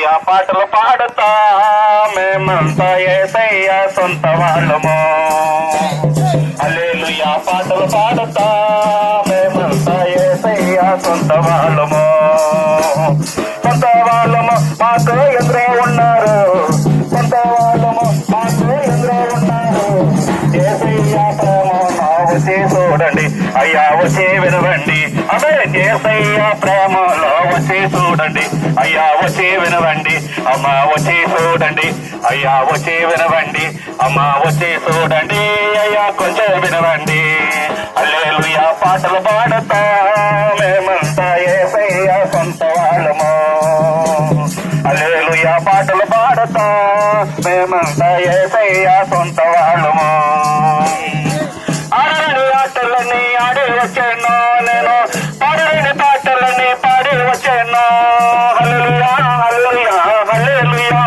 హల్లెలూయా పాటలు పాడుతా మేమంతా యేసయ్య సొంత వాళ్ళము. హల్లెలూయా పాటలు పాడుతా మేమంతా యేసయ్య సొంత వాళ్ళము. సొంత వాళ్ళము మాకు ఎదురే ఉన్నారు, సొంత వాళ్ళము మాకు ఎదురే ఉన్నారు. యేసయ్య ప్రేమ వచ్చి చూడండి, అయ్యా వచ్చి వినవండి. అదే యేసయ్య ప్రేమలో వచ్చి చూడండి, అయ్యా వచ్చి వినవండి. అమ్మ వచ్చి చూడండి, అయ్యా వచ్చి వినవండి. అమ్మ వచ్చి చూడండి, అయ్యా కొంచెం వినవండి. హల్లెలూయా పాటలు పాడుతా మేమంతా యేసయ్య సొంత వాళ్ళము. హల్లెలూయా పాటలు పాడుతా మేమంతా యేసయ్య సొంత వాళ్ళము. ఆడని ఆటలన్నీ ఆడి వచ్చాను నేను, పాడని పాటలన్నీ పాడి వచ్చాను. హల్లెలూయా హల్లెలూయా హల్లెలూయా.